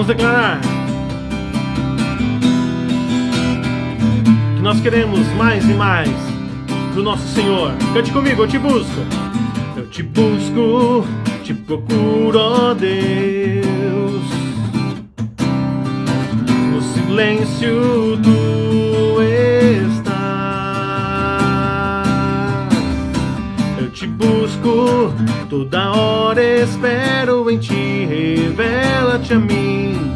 Vamos declarar que nós queremos mais e mais do nosso Senhor. Cante comigo, eu te busco. Eu te busco, te procuro, ó Deus. No silêncio tu estás. Eu te busco, toda hora espero em ti. Revela-te a mim,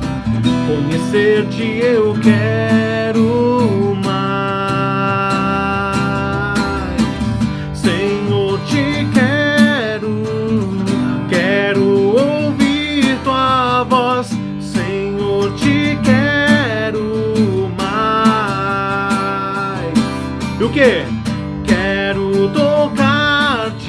conhecer-te eu quero mais. Senhor, te quero ouvir tua voz. Senhor, te quero mais. E o que? Quero tocar-te,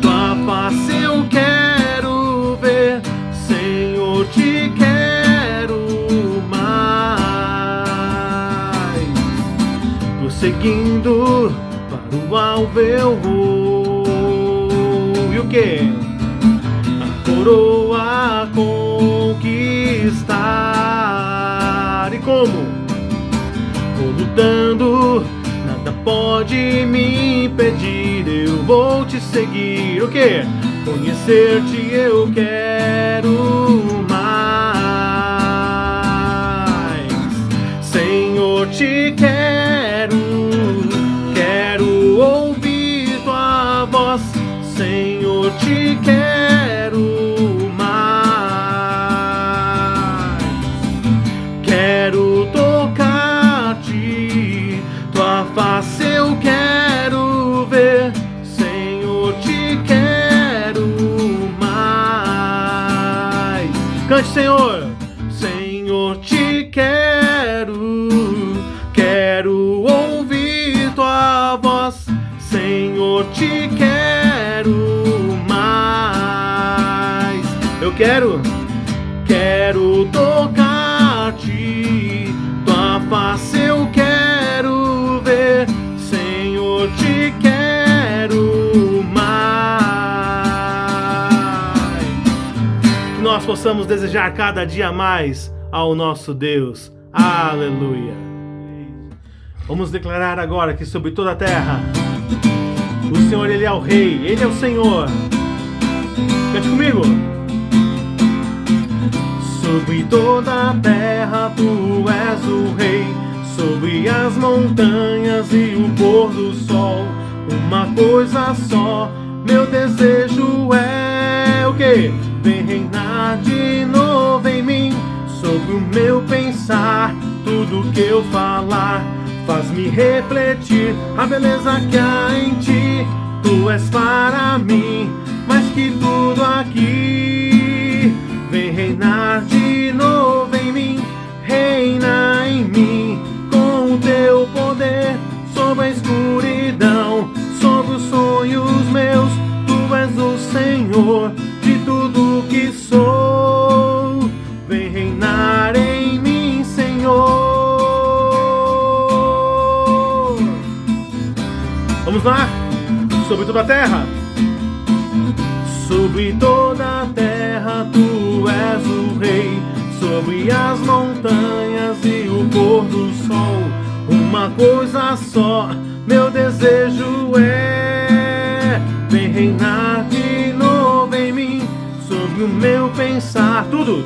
tua face eu quero ver. Senhor, te quero mais. Prosseguindo para o alvo eu vou. E o que? A coroa conquistar. E como? Vou lutando, nada pode me impedir. Eu vou te seguir. O que? Conhecer-te eu quero mais. Senhor, te quero ouvir tua voz. Senhor, te quero mais. Quero tocar-te, tua face eu quero ver. Senhor, te quero mais. Cante, Senhor. Senhor, te quero ouvir tua voz. Senhor, te quero mais. Eu quero tocar-te, tua face eu quero ver. Senhor, te quero mais. Que nós possamos desejar cada dia mais ao nosso Deus. Aleluia. Vamos declarar agora que sobre toda a terra o Senhor, Ele é o Rei, Ele é o Senhor. Cante comigo. Sobre toda a terra tu és o Rei, sobre as montanhas e o pôr do sol. Uma coisa só, meu desejo é o quê? Vem reinar de novo em mim. Sobre o meu pensar, tudo que eu falar, faz-me refletir a beleza que há em ti. Tu és para mim mais que tudo aqui. Vem reinar de novo em mim, reina em mim com o teu poder. Sobre a escuridão, sobre os sonhos meus, tu és o Senhor de tudo que sou. Vem reinar em mim, Senhor. Vamos lá? Sobre toda a terra. Sobre toda a terra tu és o Rei, sobre as montanhas e o pôr do sol. Uma coisa só, meu desejo é: vem reinar de novo em mim. Sobre o meu pensar, tudo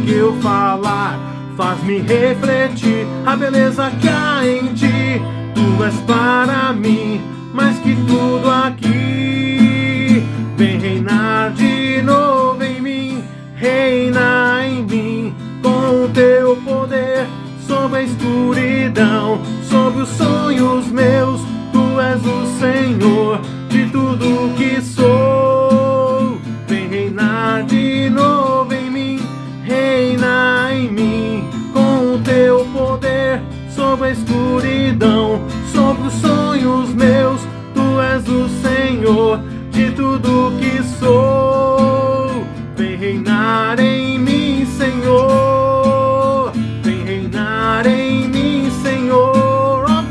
que eu falar, faz-me refletir a beleza que há em ti. Tu és para mim mais que tudo aqui. Vem reinar de novo em mim, reina em mim com o teu poder. Sobre a escuridão, sobre os sonhos meus, tu és o Senhor de tudo que sou. Vem reinar de novo em mim, reina em mim com o teu poder. Sobre a escuridão, sobre os sonhos meus, tu és o Senhor de tudo que sou. Vem reinar em mim, Senhor. Vem reinar em mim, Senhor. Oh,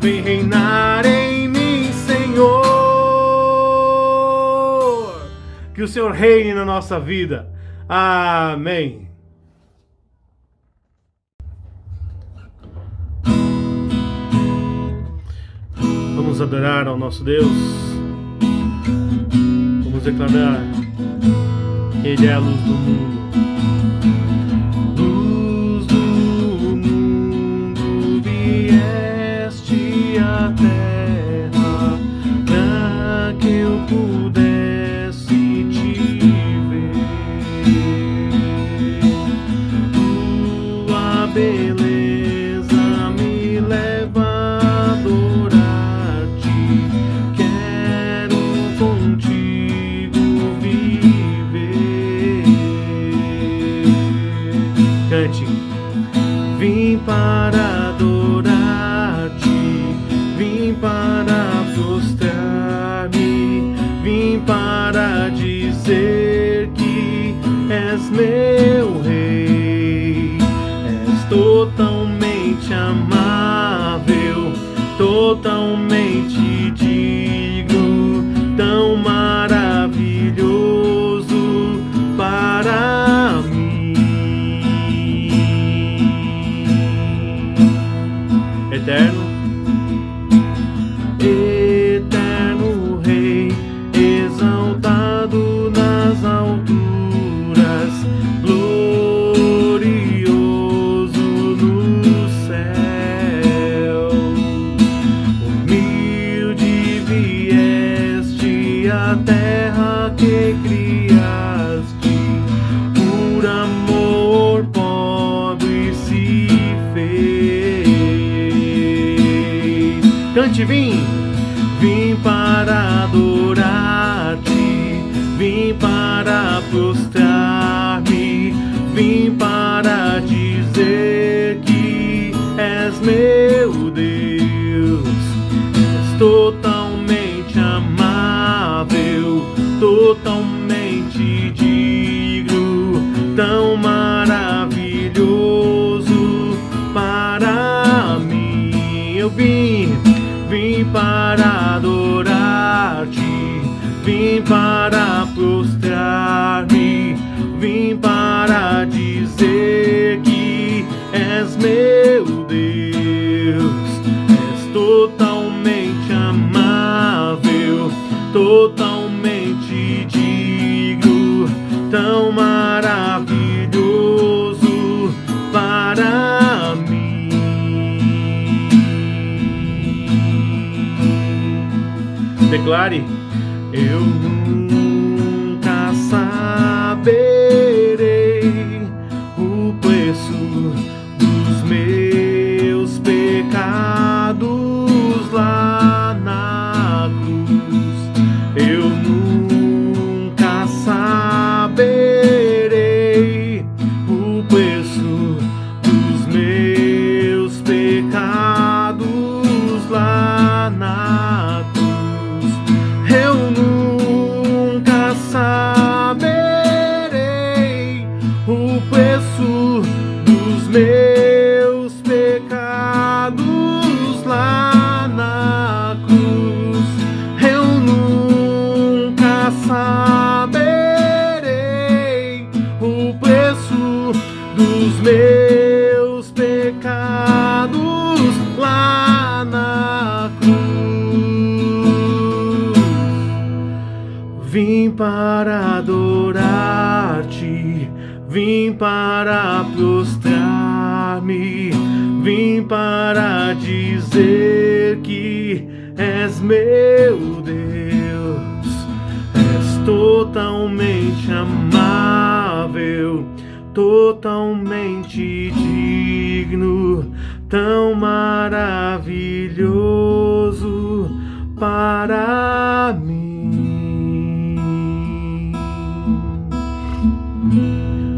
vem reinar em mim, Senhor. Que o Senhor reine na nossa vida. Amém. Vamos adorar ao nosso Deus. Vamos declarar: Ele é a luz do mundo. Luz do mundo, vieste à terra para que eu pudesse te ver. Tua beleza me leva a adorar-te. Quero contigo viver. Cante. Vim para adorar-te, vim para prostrar-me, vim para dizer que és meu rei. És totalmente amável, totalmente digno, tão maravilhoso para mim. Eterno, eterno Rei, exaltado nas alturas, glorioso no céu. Humilde vieste à terra que criaste, por amor pobre se fez. Cante, vim para adorar-te, vim para prostrar-me, vim para dizer que és meu Deus. És totalmente amável, totalmente digno, tão maravilhoso para mim. Eu vim para adorar-te, vim para prostrar-me, vim para dizer que és meu Deus. És totalmente amável, totalmente digno, tão maravilhoso para mim. Declare: eu nunca saberei o preço dos meus pecados lá na cruz. Eu nunca saberei o preço dos meus pecados lá na cruz. Eu nunca saberei o preço dos meus pecados lá na cruz. Eu nunca saberei o preço dos meus pecados lá na cruz. Vim para adorar-te, vim para prostrar-me, vim para dizer que és meu Deus. És totalmente amável, totalmente digno, tão maravilhoso para mim.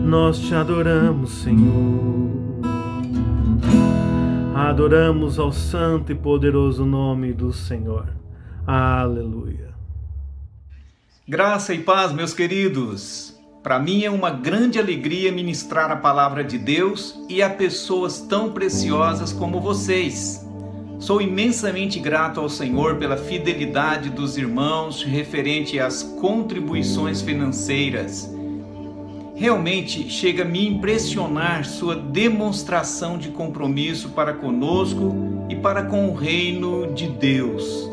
Nós te adoramos, Senhor. Adoramos ao santo e poderoso nome do Senhor. Aleluia. Graça e paz, meus queridos. Para mim é uma grande alegria ministrar a palavra de Deus e a pessoas tão preciosas como vocês. Sou imensamente grato ao Senhor pela fidelidade dos irmãos referente às contribuições financeiras. Realmente chega a me impressionar sua demonstração de compromisso para conosco e para com o reino de Deus.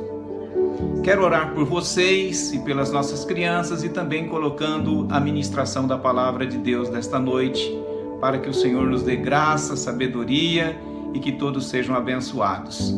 Quero orar por vocês e pelas nossas crianças e também colocando a ministração da palavra de Deus desta noite, para que o Senhor nos dê graça, sabedoria e que todos sejam abençoados.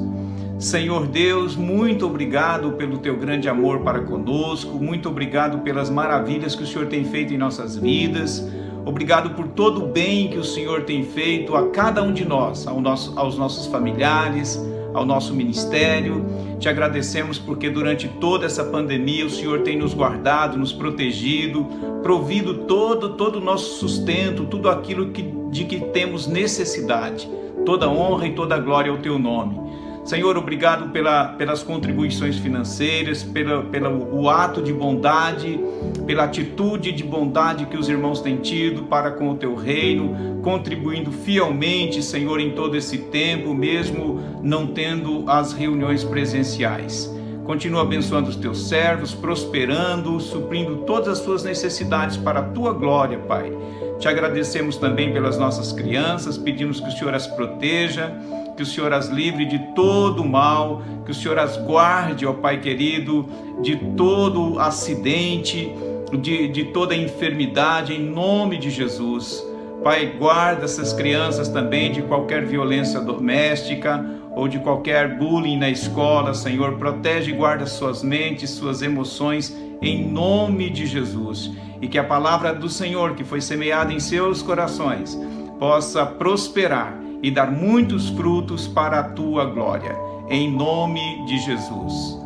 Senhor Deus, muito obrigado pelo teu grande amor para conosco, muito obrigado pelas maravilhas que o Senhor tem feito em nossas vidas, obrigado por todo o bem que o Senhor tem feito a cada um de nós, aos nossos familiares, ao nosso ministério. Te agradecemos porque durante toda essa pandemia o Senhor tem nos guardado, nos protegido, provido todo o nosso sustento, tudo aquilo de que temos necessidade. Toda honra e toda glória ao teu nome. Senhor, obrigado pelas contribuições financeiras, pelo ato de bondade, pela atitude de bondade que os irmãos têm tido para com o teu reino, contribuindo fielmente, Senhor, em todo esse tempo, mesmo não tendo as reuniões presenciais. Continua abençoando os teus servos, prosperando, suprindo todas as suas necessidades para a tua glória, Pai. Te agradecemos também pelas nossas crianças, pedimos que o Senhor as proteja, que o Senhor as livre de todo o mal, que o Senhor as guarde, ó Pai querido, de todo acidente, de toda enfermidade, em nome de Jesus. Pai, guarda essas crianças também de qualquer violência doméstica ou de qualquer bullying na escola, Senhor. Protege e guarda suas mentes, suas emoções, em nome de Jesus. E que a palavra do Senhor, que foi semeada em seus corações, possa prosperar e dar muitos frutos para a tua glória, em nome de Jesus.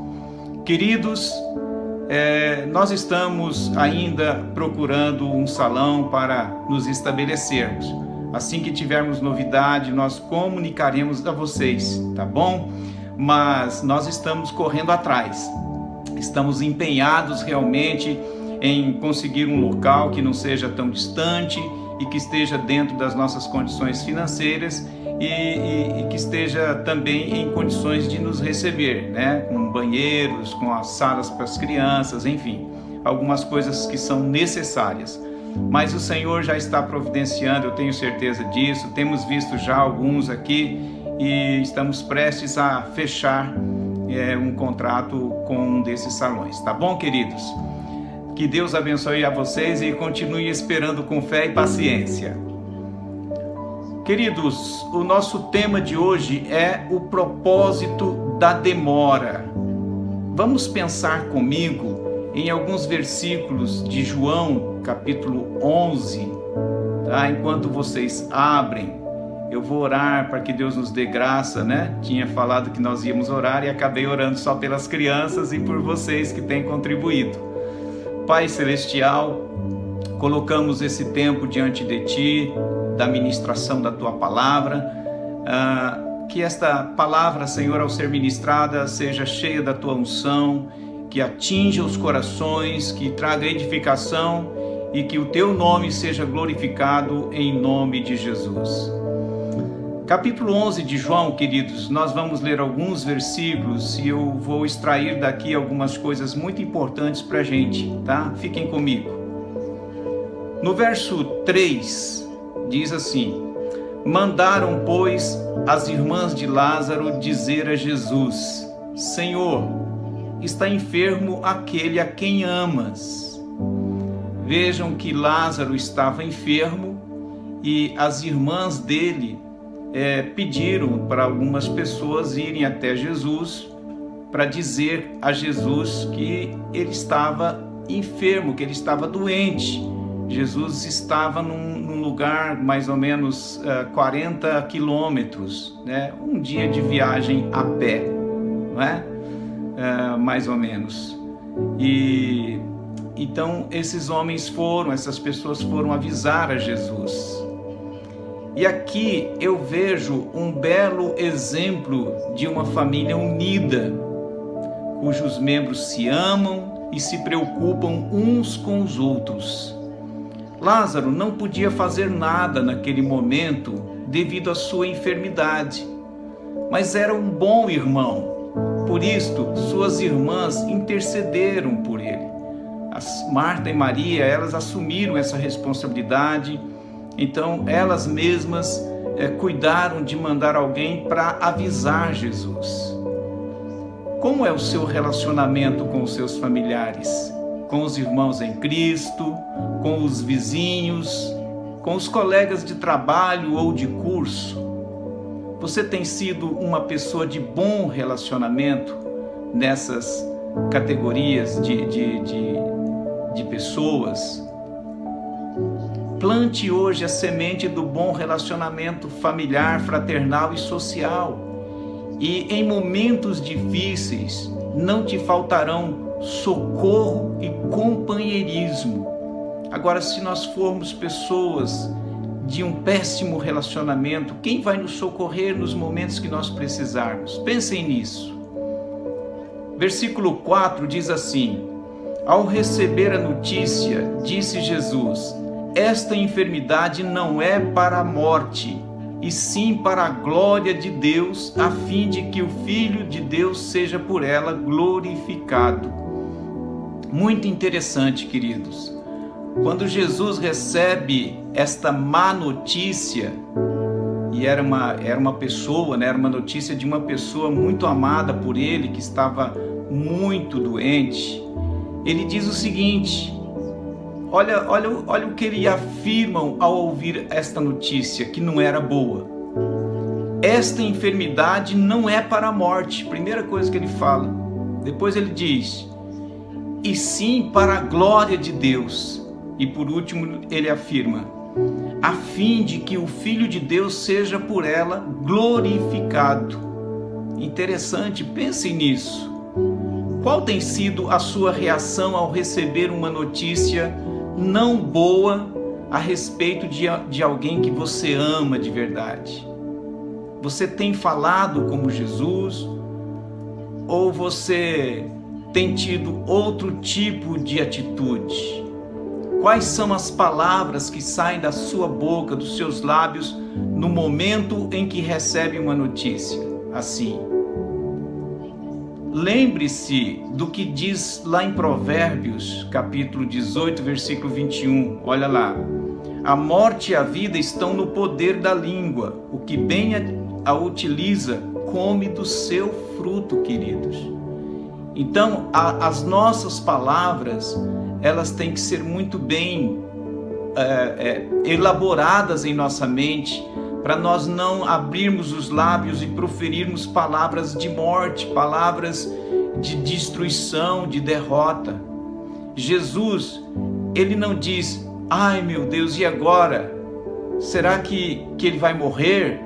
Queridos, nós estamos ainda procurando um salão para nos estabelecermos. Assim que tivermos novidade, nós comunicaremos a vocês, tá bom? Mas nós estamos correndo atrás, estamos empenhados realmente em conseguir um local que não seja tão distante e que esteja dentro das nossas condições financeiras e que esteja também em condições de nos receber, né? Com banheiros, com as salas para as crianças, enfim, algumas coisas que são necessárias. Mas o Senhor já está providenciando, eu tenho certeza disso. Temos visto já alguns aqui e estamos prestes a fechar um contrato com um desses salões, tá bom, queridos? Que Deus abençoe a vocês e continue esperando com fé e paciência. Queridos, o nosso tema de hoje é o propósito da demora. Vamos pensar comigo em alguns versículos de João, capítulo 11, tá? Enquanto vocês abrem, eu vou orar para que Deus nos dê graça, né? Tinha falado que nós íamos orar e acabei orando só pelas crianças e por vocês que têm contribuído. Pai Celestial, colocamos esse tempo diante de Ti, da ministração da Tua Palavra, que esta palavra, Senhor, ao ser ministrada, seja cheia da Tua unção, que atinja os corações, que traga edificação e que o Teu nome seja glorificado em nome de Jesus. Capítulo 11 de João, queridos, nós vamos ler alguns versículos e eu vou extrair daqui algumas coisas muito importantes para a gente, tá? Fiquem comigo. No verso 3, diz assim: mandaram, pois, as irmãs de Lázaro dizer a Jesus: Senhor, está enfermo aquele a quem amas. Vejam que Lázaro estava enfermo e as irmãs dele pediram para algumas pessoas irem até Jesus para dizer a Jesus que ele estava enfermo, que ele estava doente. Jesus estava num lugar mais ou menos 40 quilômetros, né? Um dia de viagem a pé, não é? Mais ou menos. E então essas pessoas foram avisar a Jesus. E aqui eu vejo um belo exemplo de uma família unida, cujos membros se amam e se preocupam uns com os outros. Lázaro não podia fazer nada naquele momento devido à sua enfermidade, mas era um bom irmão. Por isto, suas irmãs intercederam por ele. Marta e Maria, elas assumiram essa responsabilidade. Então, elas mesmas cuidaram de mandar alguém para avisar Jesus. Como é o seu relacionamento com os seus familiares? Com os irmãos em Cristo, com os vizinhos, com os colegas de trabalho ou de curso? Você tem sido uma pessoa de bom relacionamento nessas categorias de pessoas? Plante hoje a semente do bom relacionamento familiar, fraternal e social. E em momentos difíceis não te faltarão socorro e companheirismo. Agora, se nós formos pessoas de um péssimo relacionamento, quem vai nos socorrer nos momentos que nós precisarmos? Pensem nisso. Versículo 4 diz assim: ao receber a notícia, disse Jesus: esta enfermidade não é para a morte, e sim para a glória de Deus, a fim de que o Filho de Deus seja por ela glorificado. Muito interessante, queridos. Quando Jesus recebe esta má notícia, e era uma pessoa, né? Era uma notícia de uma pessoa muito amada por ele, que estava muito doente, ele diz o seguinte: olha o que ele afirma ao ouvir esta notícia, que não era boa. Esta enfermidade não é para a morte, primeira coisa que ele fala. Depois ele diz: e sim para a glória de Deus. E por último ele afirma: a fim de que o Filho de Deus seja por ela glorificado. Interessante, pense nisso. Qual tem sido a sua reação ao receber uma notícia não boa a respeito de alguém que você ama de verdade? Você tem falado como Jesus? Ou você tem tido outro tipo de atitude? Quais são as palavras que saem da sua boca, dos seus lábios, no momento em que recebe uma notícia assim? Lembre-se do que diz lá em Provérbios, capítulo 18, versículo 21. Olha lá: a morte e a vida estão no poder da língua. O que bem a utiliza, come do seu fruto, queridos. Então, as nossas palavras, elas têm que ser muito bem elaboradas em nossa mente, para nós não abrirmos os lábios e proferirmos palavras de morte, palavras de destruição, de derrota. Jesus, ele não diz: ai meu Deus, e agora? Será que ele vai morrer?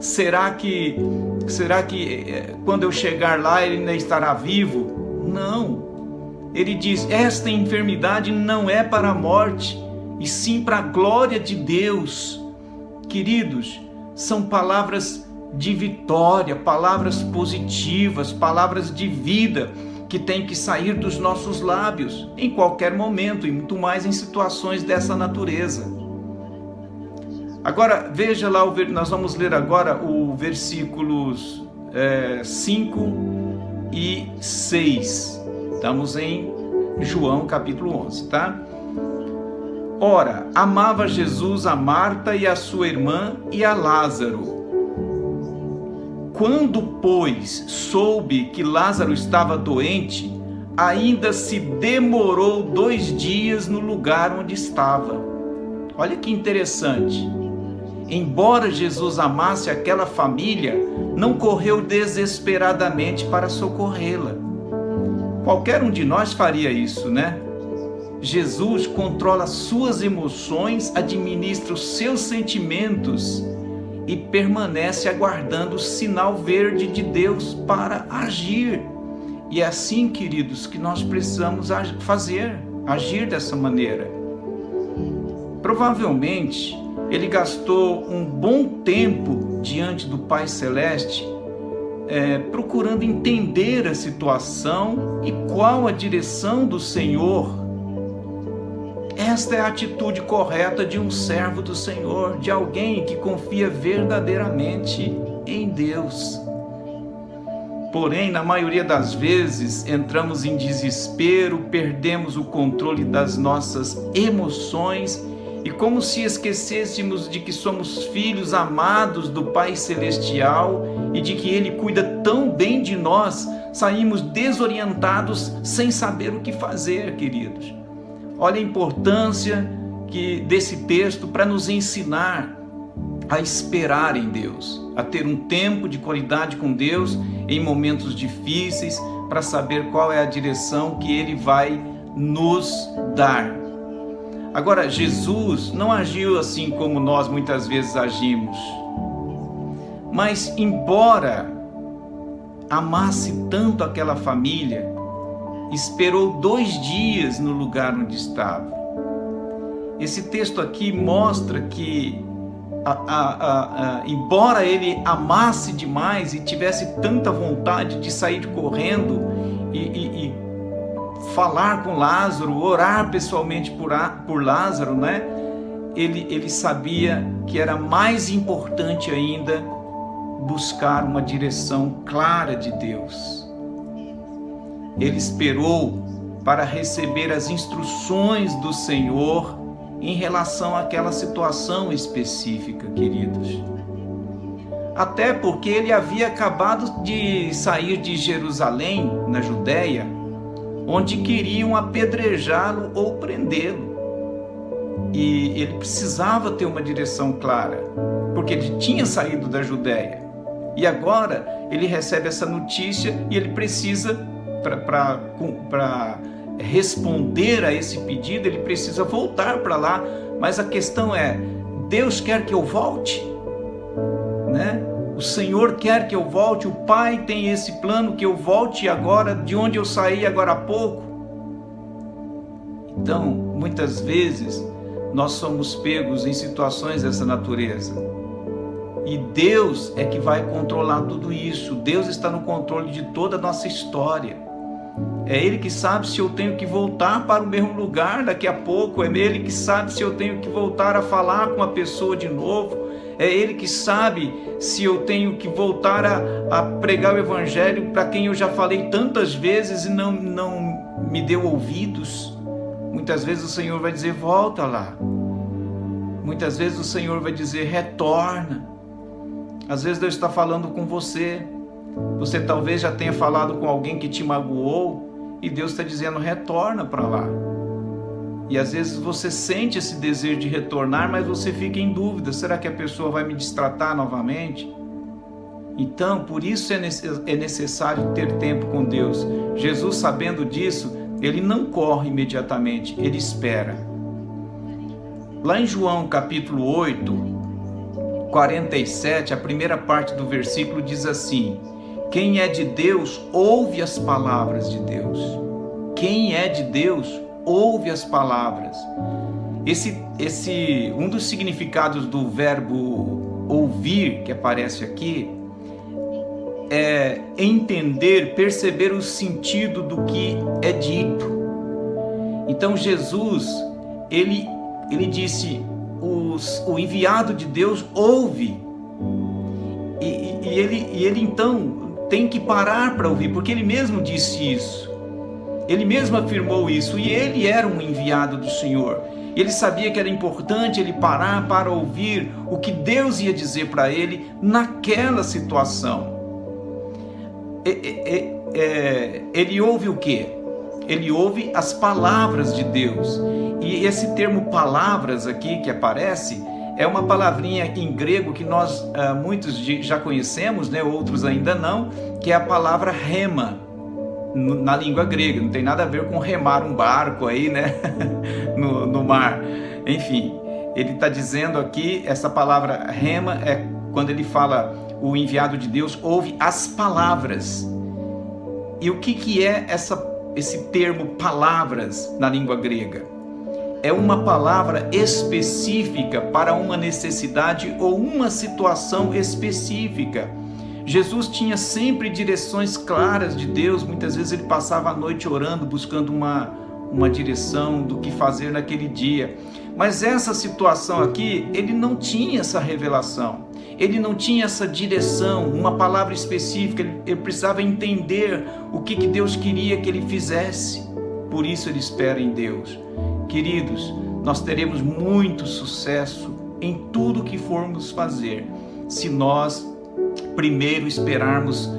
Será que quando eu chegar lá ele ainda estará vivo? Não. Ele diz: esta enfermidade não é para a morte, e sim para a glória de Deus. Queridos, são palavras de vitória, palavras positivas, palavras de vida que têm que sair dos nossos lábios em qualquer momento, e muito mais em situações dessa natureza. Agora, veja lá, nós vamos ler agora o versículos 5 e 6. Estamos em João capítulo 11, tá? Ora, amava Jesus a Marta e a sua irmã e a Lázaro. Quando, pois, soube que Lázaro estava doente, ainda se demorou 2 dias no lugar onde estava. Olha que interessante. Embora Jesus amasse aquela família, não correu desesperadamente para socorrê-la. Qualquer um de nós faria isso, né? Jesus controla suas emoções, administra os seus sentimentos e permanece aguardando o sinal verde de Deus para agir. E é assim, queridos, que nós precisamos agir dessa maneira. Provavelmente, ele gastou um bom tempo diante do Pai Celeste, procurando entender a situação e qual a direção do Senhor. Esta é a atitude correta de um servo do Senhor, de alguém que confia verdadeiramente em Deus. Porém, na maioria das vezes, entramos em desespero, perdemos o controle das nossas emoções e, como se esquecêssemos de que somos filhos amados do Pai Celestial e de que Ele cuida tão bem de nós, saímos desorientados sem saber o que fazer, queridos. Olha a importância desse texto para nos ensinar a esperar em Deus, a ter um tempo de qualidade com Deus em momentos difíceis, para saber qual é a direção que Ele vai nos dar. Agora, Jesus não agiu assim como nós muitas vezes agimos, mas embora amasse tanto aquela família, esperou 2 dias no lugar onde estava. Esse texto aqui mostra que embora ele amasse demais e tivesse tanta vontade de sair correndo e falar com Lázaro, orar pessoalmente por Lázaro, né? Ele sabia que era mais importante ainda buscar uma direção clara de Deus. Ele esperou para receber as instruções do Senhor em relação àquela situação específica, queridos. Até porque ele havia acabado de sair de Jerusalém, na Judéia, onde queriam apedrejá-lo ou prendê-lo. E ele precisava ter uma direção clara, porque ele tinha saído da Judéia. E agora ele recebe essa notícia e ele precisa, para responder a esse pedido, ele precisa voltar para lá. Mas a questão é, Deus quer que eu volte? Né? O Senhor quer que eu volte, o Pai tem esse plano que eu volte agora, de onde eu saí agora há pouco. Então, muitas vezes, nós somos pegos em situações dessa natureza. E Deus é que vai controlar tudo isso. Deus está no controle de toda a nossa história. É Ele que sabe se eu tenho que voltar para o mesmo lugar daqui a pouco. É Ele que sabe se eu tenho que voltar a falar com a pessoa de novo. É Ele que sabe se eu tenho que voltar a pregar o Evangelho para quem eu já falei tantas vezes e não me deu ouvidos. Muitas vezes o Senhor vai dizer, volta lá. Muitas vezes o Senhor vai dizer, retorna. Às vezes Deus está falando com você. Você talvez já tenha falado com alguém que te magoou e Deus está dizendo, retorna para lá. E às vezes você sente esse desejo de retornar, mas você fica em dúvida, será que a pessoa vai me destratar novamente? Então, por isso é necessário ter tempo com Deus. Jesus, sabendo disso, ele não corre imediatamente, ele espera. Lá em João capítulo 8, 47, a primeira parte do versículo diz assim, quem é de Deus, ouve as palavras de Deus. Quem é de Deus, ouve as palavras. Um dos significados do verbo ouvir, que aparece aqui, é entender, perceber o sentido do que é dito. Então Jesus, ele disse, o enviado de Deus ouve, e ele então tem que parar para ouvir, porque ele mesmo disse isso, ele mesmo afirmou isso, e ele era um enviado do Senhor. Ele sabia que era importante ele parar para ouvir o que Deus ia dizer para ele naquela situação. Ele ouve o quê? Ele ouve as palavras de Deus. E esse termo palavras aqui que aparece é uma palavrinha em grego que nós muitos já conhecemos, né? Outros ainda não, que é a palavra rema na língua grega. Não tem nada a ver com remar um barco aí, né? no mar. Enfim, ele está dizendo aqui, essa palavra rema é quando ele fala o enviado de Deus ouve as palavras. E o que é esse termo palavras na língua grega? É uma palavra específica para uma necessidade ou uma situação específica. Jesus tinha sempre direções claras de Deus. Muitas vezes ele passava a noite orando, buscando uma direção do que fazer naquele dia. Mas essa situação aqui, ele não tinha essa revelação. Ele não tinha essa direção, uma palavra específica. Ele precisava entender o que Deus queria que ele fizesse. Por isso ele espera em Deus. Queridos, nós teremos muito sucesso em tudo que formos fazer, se nós primeiro esperarmos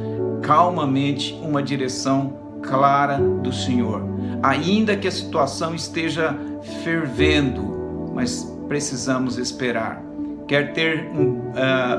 calmamente uma direção clara do Senhor. Ainda que a situação esteja fervendo, mas precisamos esperar. Quer ter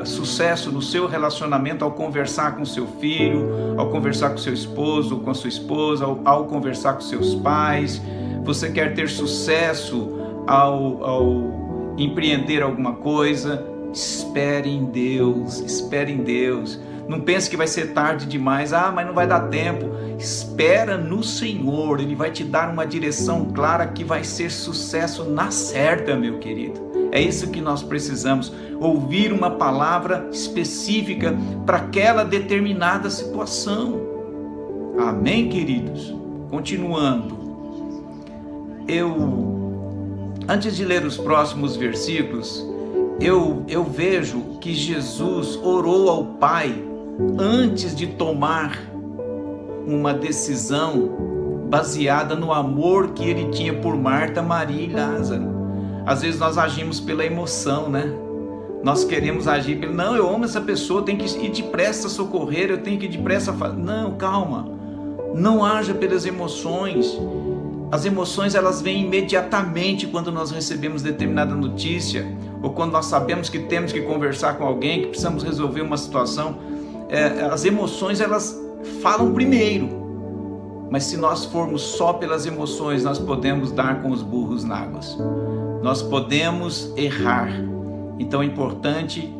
sucesso no seu relacionamento ao conversar com seu filho, ao conversar com seu esposo, com a sua esposa, ao conversar com seus pais. Você quer ter sucesso ao empreender alguma coisa? Espere em Deus, espere em Deus. Não pense que vai ser tarde demais, mas não vai dar tempo. Espera no Senhor, Ele vai te dar uma direção clara que vai ser sucesso na certa, meu querido. É isso que nós precisamos, ouvir uma palavra específica para aquela determinada situação. Amém, queridos? Continuando, antes de ler os próximos versículos, eu vejo que Jesus orou ao Pai antes de tomar uma decisão baseada no amor que Ele tinha por Marta, Maria e Lázaro. Às vezes nós agimos pela emoção, né? Nós queremos agir pelo, não, eu amo essa pessoa, eu tenho que ir depressa socorrer, eu tenho que ir depressa fazer. Não, calma. Não haja pelas emoções. As emoções, elas vêm imediatamente quando nós recebemos determinada notícia, ou quando nós sabemos que temos que conversar com alguém, que precisamos resolver uma situação. As emoções, elas falam primeiro. Mas se nós formos só pelas emoções, nós podemos dar com os burros na água. Nós podemos errar. Então é importante,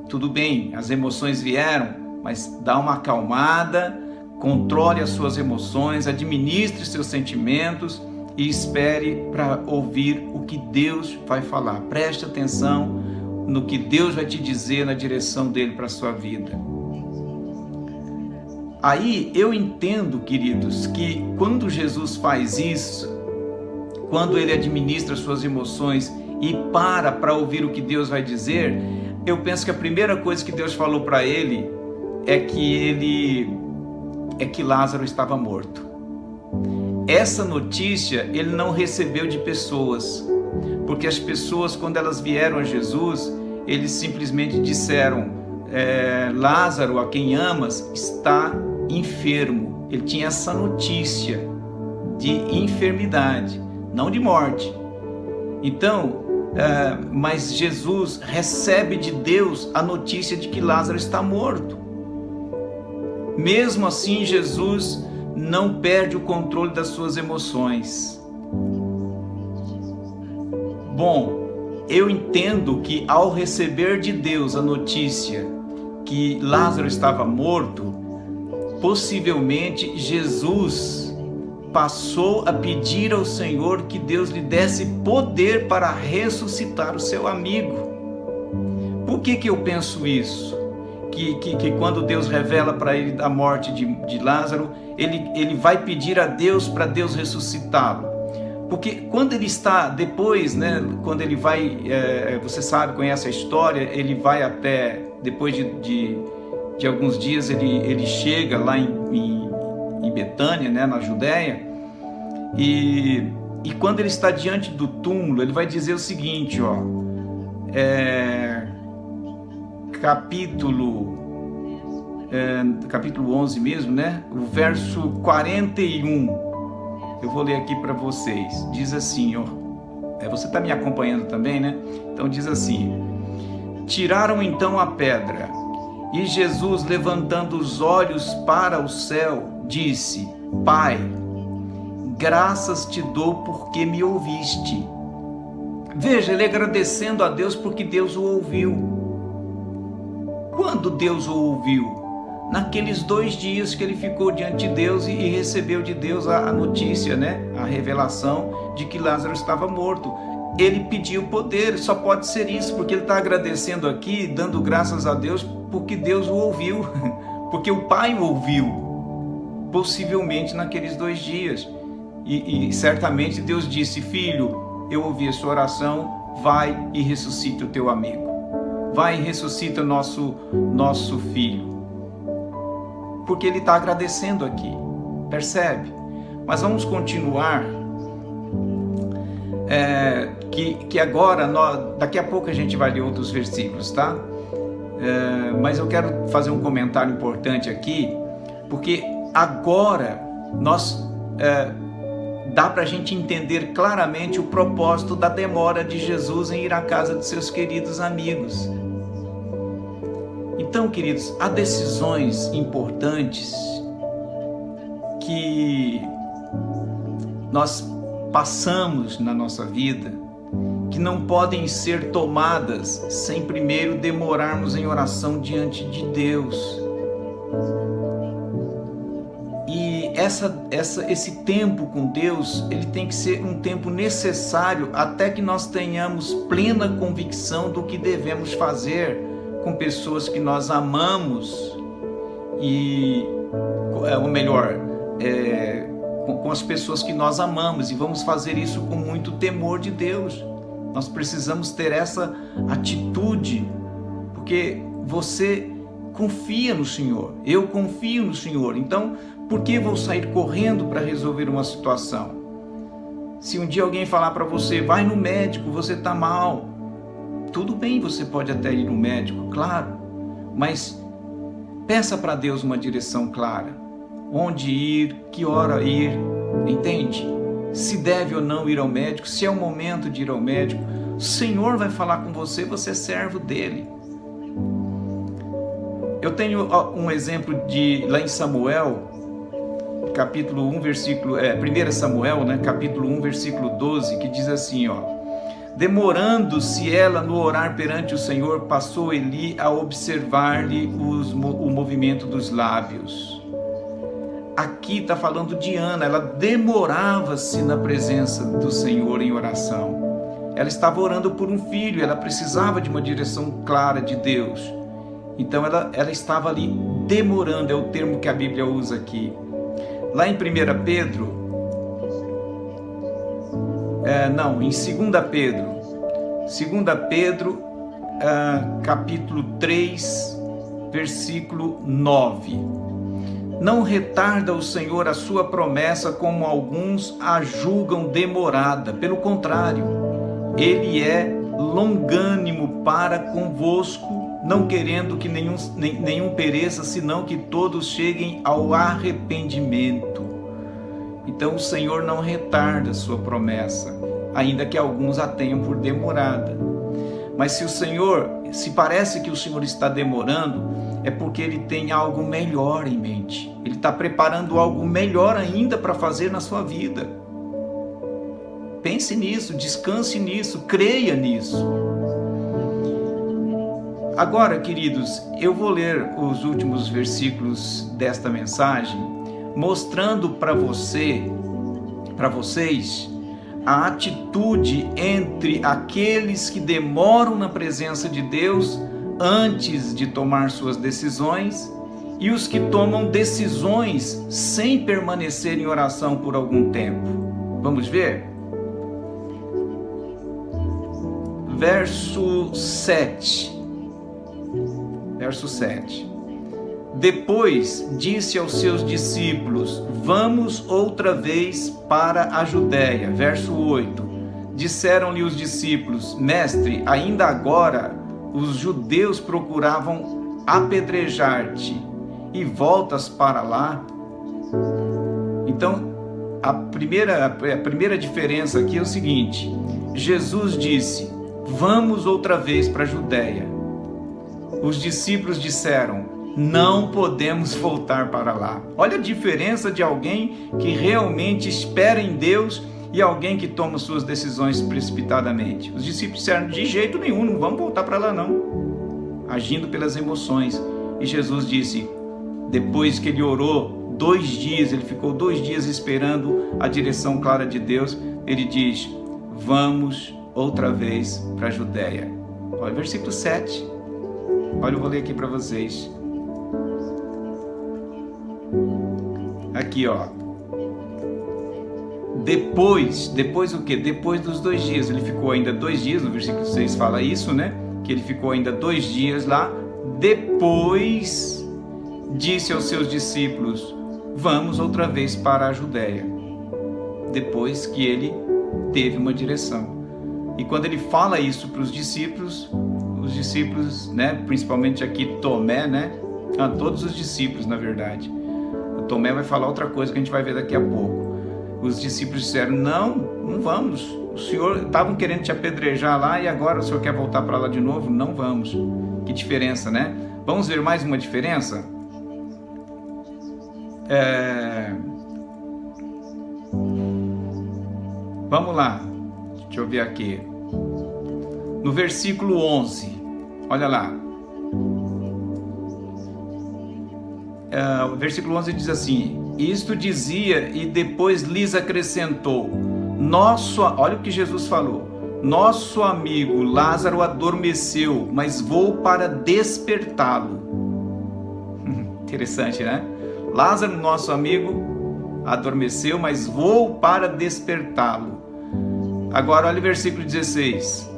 tudo bem, as emoções vieram, mas dá uma acalmada, controle as suas emoções, administre seus sentimentos e espere para ouvir o que Deus vai falar. Preste atenção no que Deus vai te dizer na direção dele para a sua vida. Aí eu entendo, queridos, que quando Jesus faz isso, quando ele administra suas emoções e para ouvir o que Deus vai dizer, eu penso que a primeira coisa que Deus falou para ele é que Lázaro estava morto. Essa notícia ele não recebeu de pessoas, porque as pessoas, quando elas vieram a Jesus, eles simplesmente disseram: Lázaro, a quem amas, está enfermo. Ele tinha essa notícia de enfermidade, não de morte. Então, mas Jesus recebe de Deus a notícia de que Lázaro está morto. Mesmo assim, Jesus não perde o controle das suas emoções. Bom, eu entendo que ao receber de Deus a notícia que Lázaro estava morto, possivelmente Jesus passou a pedir ao Senhor que Deus lhe desse poder para ressuscitar o seu amigo. Por que eu penso isso? Que quando Deus revela para ele a morte de Lázaro, ele vai pedir a Deus para Deus ressuscitá-lo. Porque quando ele está depois, né, quando ele vai, você sabe, conhece a história, ele vai até, depois de alguns dias, ele chega lá em Betânia, né, na Judéia, e quando ele está diante do túmulo, ele vai dizer o seguinte, capítulo 11 mesmo, né, o verso 41, eu vou ler aqui para vocês, diz assim, você está me acompanhando também, né? Então diz assim: tiraram então a pedra, e Jesus, levantando os olhos para o céu, disse: Pai, graças te dou porque me ouviste. Veja, ele agradecendo a Deus porque Deus o ouviu. Quando Deus o ouviu? Naqueles 2 dias que ele ficou diante de Deus e recebeu de Deus a notícia, né? A revelação de que Lázaro estava morto. Ele pediu poder, só pode ser isso, porque ele está agradecendo aqui, dando graças a Deus, porque Deus o ouviu, porque o Pai o ouviu, possivelmente naqueles 2 dias. E certamente Deus disse: filho, eu ouvi a sua oração, vai e ressuscita o teu amigo. Vai e ressuscita nosso filho. Porque ele está agradecendo aqui, percebe? Mas vamos continuar, que agora, daqui a pouco a gente vai ler outros versículos, tá? mas eu quero fazer um comentário importante aqui, porque agora dá para a gente entender claramente o propósito da demora de Jesus em ir à casa de seus queridos amigos. Então, queridos, há decisões importantes que nós passamos na nossa vida que não podem ser tomadas sem primeiro demorarmos em oração diante de Deus. E esse tempo com Deus, ele tem que ser um tempo necessário até que nós tenhamos plena convicção do que devemos fazer com pessoas que nós amamos com as pessoas que nós amamos, e vamos fazer isso com muito temor de Deus. Nós precisamos ter essa atitude, porque você confia no Senhor, eu confio no Senhor, então por que vou sair correndo para resolver uma situação? Se um dia alguém falar para você, vai no médico, você está mal, tudo bem, você pode até ir no médico, claro, mas peça para Deus uma direção clara, onde ir, que hora ir, entende? Se deve ou não ir ao médico, se é o momento de ir ao médico, o Senhor vai falar com você, você é servo dele. Eu tenho um exemplo lá em Samuel, capítulo 1, versículo, 1 Samuel, capítulo 1, versículo 12, que diz assim, demorando-se ela no orar perante o Senhor, passou Eli a observar-lhe o movimento dos lábios. Aqui está falando de Ana, ela demorava-se na presença do Senhor em oração. Ela estava orando por um filho, ela precisava de uma direção clara de Deus. Então ela estava ali demorando, é o termo que a Bíblia usa aqui. Lá em 1 Pedro, em 2 Pedro, capítulo 3, versículo 9. Não retarda o Senhor a sua promessa, como alguns a julgam demorada. Pelo contrário, Ele é longânimo para convosco, não querendo que nenhum pereça, senão que todos cheguem ao arrependimento. Então o Senhor não retarda a sua promessa, ainda que alguns a tenham por demorada. Mas se parece que o Senhor está demorando, é porque Ele tem algo melhor em mente. Ele está preparando algo melhor ainda para fazer na sua vida. Pense nisso, descanse nisso, creia nisso. Agora, queridos, eu vou ler os últimos versículos desta mensagem, mostrando para vocês, a atitude entre aqueles que demoram na presença de Deus antes de tomar suas decisões e os que tomam decisões sem permanecer em oração por algum tempo. Vamos ver? Verso 7. Depois disse aos seus discípulos, vamos outra vez para a Judéia. Verso 8. Disseram-lhe os discípulos, mestre, ainda agora os judeus procuravam apedrejar-te e voltas para lá? Então, a primeira diferença aqui é o seguinte: Jesus disse, vamos outra vez para a Judéia. Os discípulos disseram, não podemos voltar para lá. Olha a diferença de alguém que realmente espera em Deus e alguém que toma suas decisões precipitadamente. Os discípulos disseram, de jeito nenhum, não vamos voltar para lá não. Agindo pelas emoções. E Jesus disse, depois que ele orou 2 dias, ele ficou 2 dias esperando a direção clara de Deus, ele diz, vamos outra vez para a Judéia. Olha o versículo 7. Olha, eu vou ler aqui para vocês. Aqui, Depois o quê? Depois dos 2 dias. Ele ficou ainda 2 dias, no versículo 6 fala isso, Que ele ficou ainda 2 dias lá. Depois disse aos seus discípulos, vamos outra vez para a Judéia. Depois que ele teve uma direção. E quando ele fala isso para os discípulos os discípulos, né, principalmente aqui Tomé, né, todos os discípulos, na verdade. O Tomé vai falar outra coisa que a gente vai ver daqui a pouco. Os discípulos disseram, não vamos. O Senhor, estavam querendo te apedrejar lá e agora o Senhor quer voltar para lá de novo? Não vamos. Que diferença, né? Vamos ver mais uma diferença? Vamos lá. Deixa eu ver aqui. No versículo 11. Olha lá. O versículo 11 diz assim: isto dizia e depois lhes acrescentou: olha o que Jesus falou, nosso amigo Lázaro adormeceu, mas vou para despertá-lo. Interessante, né? Lázaro, nosso amigo, adormeceu, mas vou para despertá-lo. Agora olha o versículo 16.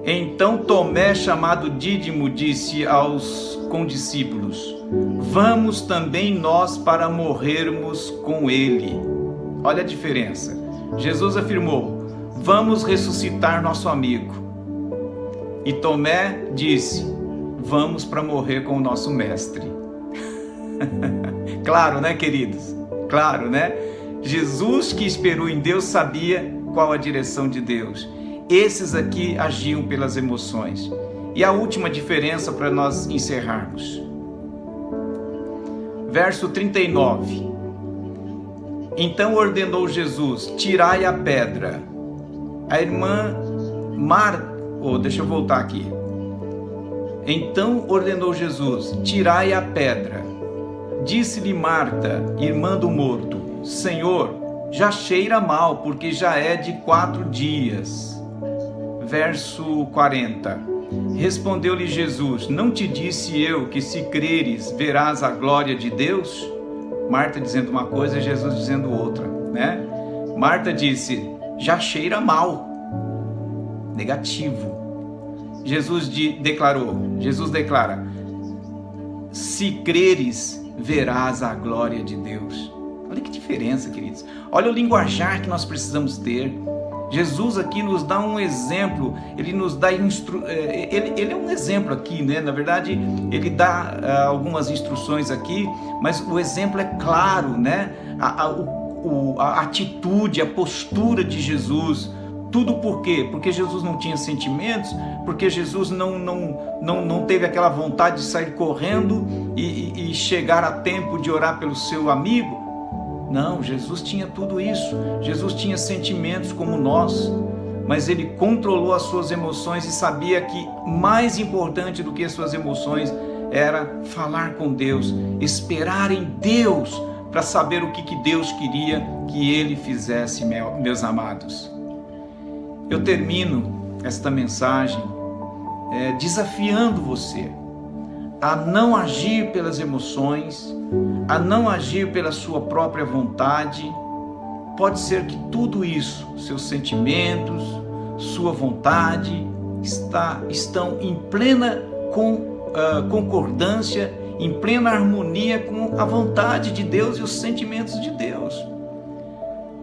Então Tomé, chamado Dídimo, disse aos condiscípulos: vamos também nós para morrermos com ele. Olha a diferença. Jesus afirmou: vamos ressuscitar nosso amigo. E Tomé disse: vamos para morrer com o nosso mestre. Claro, né, queridos? Claro, né? Jesus, que esperou em Deus, sabia qual a direção de Deus. Esses aqui agiam pelas emoções. E a última diferença para nós encerrarmos. Verso 39. Então ordenou Jesus: tirai a pedra. A irmã deixa eu voltar aqui. Então ordenou Jesus: tirai a pedra. Disse-lhe Marta, irmã do morto: Senhor, já cheira mal, porque já é de 4 dias. Verso 40. Respondeu-lhe Jesus: não te disse eu que se creres verás a glória de Deus? Marta dizendo uma coisa e Jesus dizendo outra, né? Marta disse: já cheira mal. Negativo. Jesus declara: se creres verás a glória de Deus. Olha que diferença, queridos. Olha o linguajar que nós precisamos ter. Jesus aqui nos dá um exemplo, ele nos dá ele é um exemplo aqui, né? Na verdade, ele dá algumas instruções aqui, mas o exemplo é claro, né? A atitude, a postura de Jesus. Tudo por quê? Porque Jesus não tinha sentimentos, porque Jesus não teve aquela vontade de sair correndo e chegar a tempo de orar pelo seu amigo. Não, Jesus tinha tudo isso. Jesus tinha sentimentos como nós, mas ele controlou as suas emoções e sabia que mais importante do que as suas emoções era falar com Deus, esperar em Deus para saber o que Deus queria que ele fizesse, meus amados. Eu termino esta mensagem desafiando você a não agir pelas emoções, a não agir pela sua própria vontade. Pode ser que tudo isso, seus sentimentos, sua vontade, estão em plena concordância, em plena harmonia com a vontade de Deus e os sentimentos de Deus.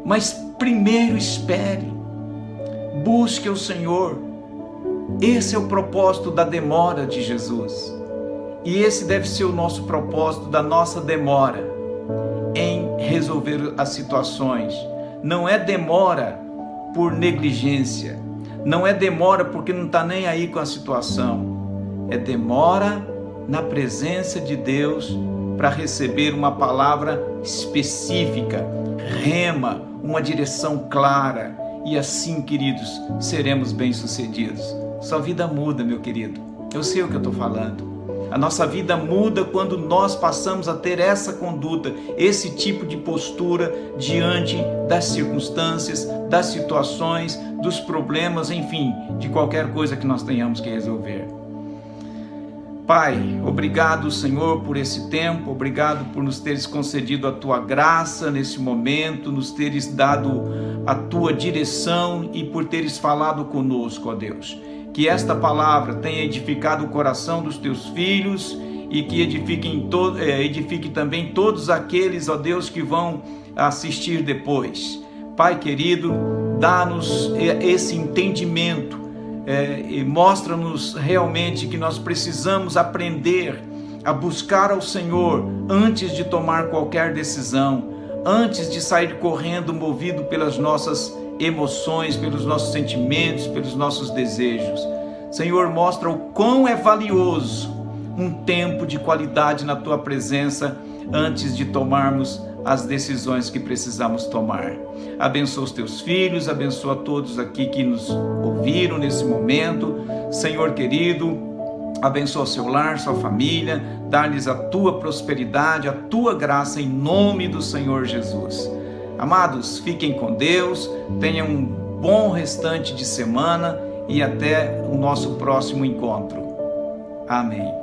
Mas primeiro espere, busque o Senhor. Esse é o propósito da demora de Jesus. E esse deve ser o nosso propósito da nossa demora em resolver as situações. Não é demora por negligência, não é demora porque não está nem aí com a situação. É demora na presença de Deus para receber uma palavra específica, rema, uma direção clara. E assim, queridos, seremos bem-sucedidos. Sua vida muda, meu querido. Eu sei o que eu estou falando. A nossa vida muda quando nós passamos a ter essa conduta, esse tipo de postura diante das circunstâncias, das situações, dos problemas, enfim, de qualquer coisa que nós tenhamos que resolver. Pai, obrigado, Senhor, por esse tempo, obrigado por nos teres concedido a Tua graça nesse momento, nos teres dado a Tua direção e por teres falado conosco, ó Deus. Que esta palavra tenha edificado o coração dos Teus filhos e que edifique também todos aqueles, ó Deus, que vão assistir depois. Pai querido, dá-nos esse entendimento e mostra-nos realmente que nós precisamos aprender a buscar ao Senhor antes de tomar qualquer decisão, antes de sair correndo movido pelas nossas emoções, pelos nossos sentimentos, pelos nossos desejos. Senhor, mostra o quão é valioso um tempo de qualidade na Tua presença antes de tomarmos as decisões que precisamos tomar. Abençoa os Teus filhos, abençoa todos aqui que nos ouviram nesse momento. Senhor querido, abençoa o seu lar, sua família, dá-lhes a Tua prosperidade, a Tua graça em nome do Senhor Jesus. Amados, fiquem com Deus, tenham um bom restante de semana e até o nosso próximo encontro. Amém.